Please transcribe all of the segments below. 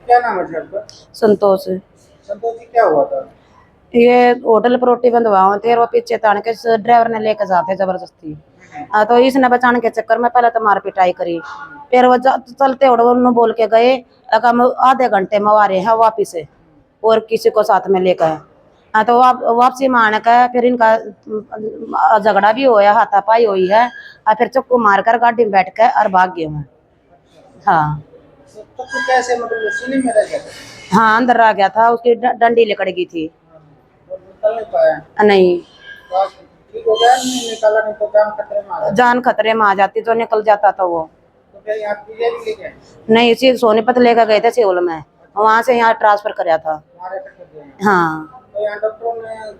क्या नाम है जी आपका? संतोष। संतोष जी, क्या हुआ था? ये होटल पर रोटी बंधवाओ थे, वो पीछे तान के ड्राइवर ने लेके जाते जबरदस्ती। हाँ, तो इसने बचाने के चक्कर में पहले तो मार पिटाई करी। फिर वो चलते उन्होंने बोल के गए हम आधे घंटे में आ रहे हैं वापिस से, और किसी को साथ में लेकर। हाँ, तो वापसी में आने का फिर इनका झगड़ा भी हुआ, हाथापाई हुई है, और फिर चक्कू मारकर गाड़ी में बैठ कर और भाग गए हैं। हाँ। तो कैसे, मतलब सीने में रह गया था? हाँ, अंदर आ गया था, उसकी डंडी लिकड़ गई थी। और निकल नहीं पाया? नहीं। तो आप ठीक हो गया? नहीं निकाला, नहीं तो जान खतरे में आ जाती। जान खतरे में आ जाती तो निकल जाता था वो। तो फिर यहाँ पीजे भी ले गए? नहीं, इसी सोनीपत लेकर गए थे सिविल में, वहां से यहाँ ट्रांसफर कराया था। हमारे तक कर दिए हैं। हाँ। तो यहाँ डॉक्टरों ने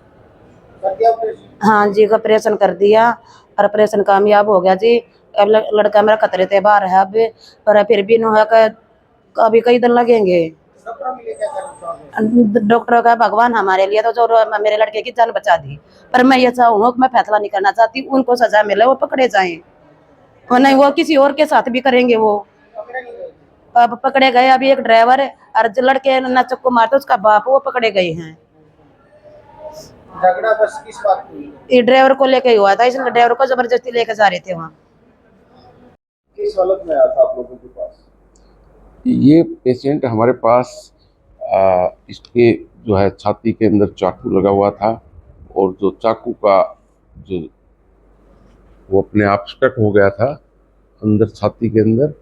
कर दिया ऑपरेशन? हाँ जी, ऑपरेशन कर दिया, और ऑपरेशन कामयाब हो गया जी। अब लड़का मेरा खतरे से बाहर है अब, पर फिर भी अभी कई दिन लगेंगे। डॉक्टरों के लिए क्या करना चाहोगे? डॉक्टर का भगवान हमारे लिए तो जो मेरे लड़के की जान बचा दी, पर मैं ये चाहूंगा कि मैं फैसला नहीं करना चाहती, उनको सजा मिले, वो पकड़े जाएं, और नहीं वो किसी और के साथ भी करेंगे वो। पकड़े नहीं गए? अब पकड़े गए, अभी एक ड्राइवर और जो लड़के न चक्कू मारते उसका बाप, वो पकड़े गए हैं। झगड़ा बस किस बात की हुई? ये ड्राइवर को लेके हुआ था, इसलिए ड्राइवर को जबरदस्ती लेके जा रहे थे वहाँ। किस हालत में आया था आप लोगों के पास? ये पेशेंट हमारे पास इसके जो है छाती के अंदर चाकू लगा हुआ था, और जो चाकू का जो वो अपने आप स्टक हो गया था अंदर छाती के अंदर।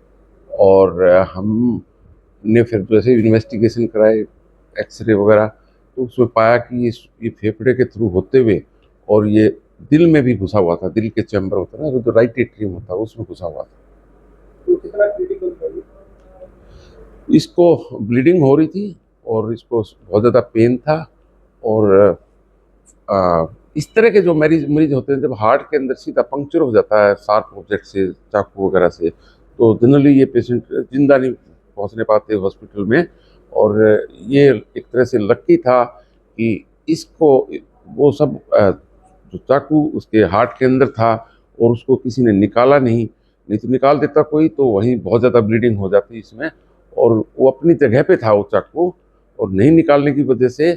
और हमने फिर जैसे इन्वेस्टिगेशन कराए, एक्सरे वगैरह, तो उसमें पाया कि ये फेफड़े के थ्रू होते हुए और ये दिल में भी घुसा हुआ था। दिल के चैम्बर होता है ना, जो राइट एट्रियम होता है, उसमें घुसा हुआ था। तो कितना क्रिटिकल था ये? इसको ब्लीडिंग हो रही थी और इसको बहुत ज़्यादा पेन था। और इस तरह के जो मरीज मरीज होते हैं, जब हार्ट के अंदर सीधा पंक्चर हो जाता है शार्प ऑब्जेक्ट से, चाकू वगैरह से, तो जनरली ये पेशेंट जिंदा नहीं पहुंचने पाते हॉस्पिटल में। और ये एक तरह से लकी था कि इसको वो सब जो चाकू उसके हार्ट के अंदर था, और उसको किसी ने निकाला नहीं। नहीं तो निकाल देता कोई तो वहीं बहुत ज़्यादा ब्लीडिंग हो जाती इसमें। और वो अपनी जगह पे था वो चाकू, और नहीं निकालने की वजह से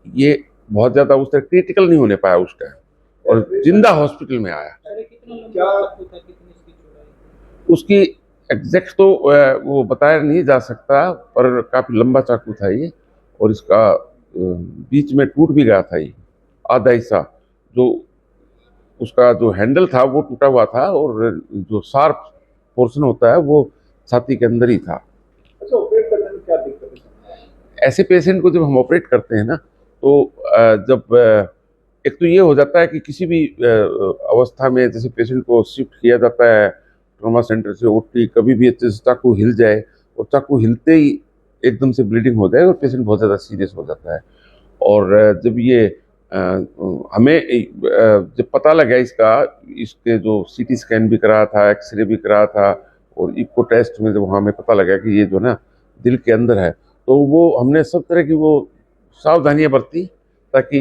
ये बहुत ज़्यादा उस तरह क्रिटिकल नहीं होने पाया उस टाइम, और जिंदा हॉस्पिटल में आया। अरे कितना लंबा चाकू था, कितनी इसकी चौड़ाई? उसकी एग्जैक्ट तो वो बताया नहीं जा सकता, पर काफ़ी लंबा चाकू था ये। और इसका बीच में टूट भी गया था ये आधा हिस्सा। जो उसका जो हैंडल था वो टूटा हुआ था, और जो शार्प पोर्शन होता है वो छाती के अंदर ही था। अच्छा, ऑपरेट करने में क्या दिक्कत है? ऐसे पेशेंट को जब हम ऑपरेट करते हैं ना, तो जब एक तो ये हो जाता है कि किसी भी अवस्था में जैसे पेशेंट को शिफ्ट किया जाता है ट्रॉमा सेंटर से ओटी, कभी भी अच्छे से चाकू हिल जाए, और चाकू हिलते ही एकदम से ब्लीडिंग हो जाए और पेशेंट बहुत ज़्यादा सीरियस हो जाता है। और जब ये हमें जब पता लगा इसका, इसके जो सीटी स्कैन भी करा था, एक्सरे भी करा था, और इको टेस्ट में जब हमें पता लगा कि ये जो ना दिल के अंदर है, तो वो हमने सब तरह की वो सावधानियां बरती, ताकि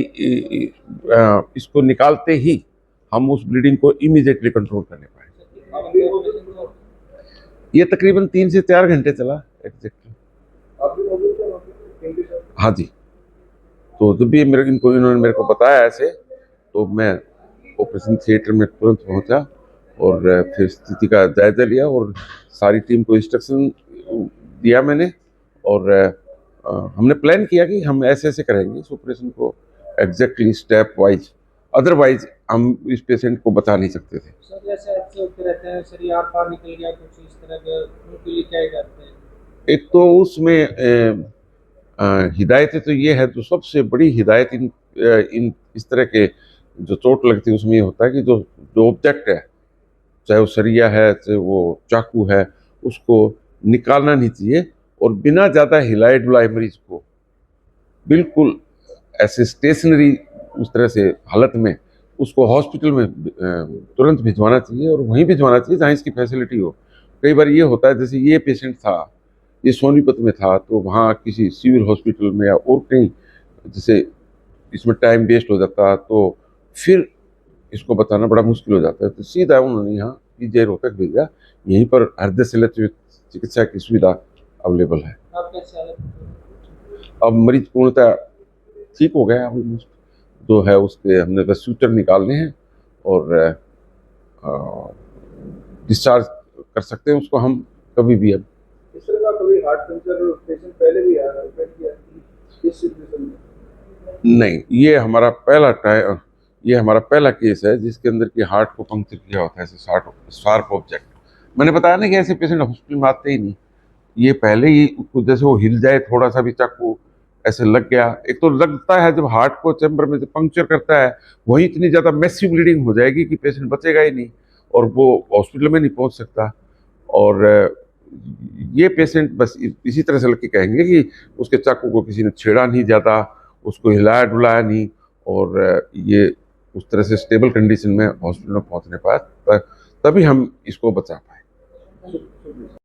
इसको निकालते ही हम उस ब्लीडिंग को इमीडिएटली कंट्रोल करने पाए। ये तकरीबन 3 से 4 घंटे चला एग्जैक्टली। आप भी मौजूद थे वहाँ पे? हाँ जी। तो जब भी इन्होंने मेरे को बताया ऐसे, तो मैं ऑपरेशन थिएटर में तुरंत पहुंचा, और फिर स्थिति का जायजा लिया, और सारी टीम को इंस्ट्रक्शन दिया मैंने। और हमने प्लान किया कि हम ऐसे ऐसे करेंगे इस ऑपरेशन को, एग्जैक्टली स्टेप वाइज, अदरवाइज हम इस पेशेंट को बचा नहीं सकते थे। सर जैसे ऐसे होते रहते हैं, शरीर आर पार निकल गया कुछ इस तरह के, उनके लिए क्या करते हैं? एक तो उसमें हिदायतें तो ये है, तो सबसे बड़ी हिदायत इन इस तरह के जो चोट लगती है उसमें ये होता है कि जो जो ऑब्जेक्ट है, चाहे वो सरिया है, चाहे वो चाकू है, उसको निकालना नहीं चाहिए। और बिना ज़्यादा हिलाए डुलाए मरीज को बिल्कुल ऐसे स्टेशनरी उस तरह से हालत में उसको हॉस्पिटल में तुरंत भिजवाना चाहिए, और वहीं भिजवाना चाहिए जहाँ इसकी फैसिलिटी हो। कई बार ये होता है, जैसे ये पेशेंट था, ये सोनीपत में था, तो वहाँ किसी सिविल हॉस्पिटल में या और कहीं, जैसे इसमें टाइम वेस्ट हो जाता, तो फिर इसको बताना बड़ा मुश्किल हो जाता है। तो सीधा उन्होंने यहाँ पीजे रोहतक भेजा, यहीं पर हृदय शल्य चिकित्सा की सुविधा अवेलेबल है। आप कैसे हालत? अब मरीज पूर्णतः ठीक हो गया। ऑलमोस्ट जो है उसके हमने बस सूचर निकालने हैं और डिस्चार्ज कर सकते हैं उसको हम कभी भी। अब इस तरह का कभी हार्ट पंचर पेशेंट पहले भी आया है इस सिचुएशन में? नहीं, ये हमारा पहला केस है जिसके अंदर की हार्ट को पंक्चर किया होता है ऐसे शार्प ऑब्जेक्ट। मैंने बताया ना कि ऐसे पेशेंट हॉस्पिटल में आते ही नहीं। ये पहले ही जैसे वो हिल जाए थोड़ा सा भी चाकू ऐसे लग गया। एक तो लगता है जब हार्ट को चैम्बर में पंक्चर करता है वहीं इतनी ज्यादा मैसिव ब्लीडिंग हो जाएगी कि पेशेंट बचेगा ही नहीं और वो हॉस्पिटल में नहीं पहुंच सकता। और ये पेशेंट बस इसी तरह से लग के कहेंगे कि उसके चाकू को किसी ने छेड़ा नहीं ज्यादा, उसको हिलाया डुलाया नहीं और ये उस तरह से स्टेबल कंडीशन में हॉस्पिटल में पहुंचने पाया, तभी हम इसको बचा पाए।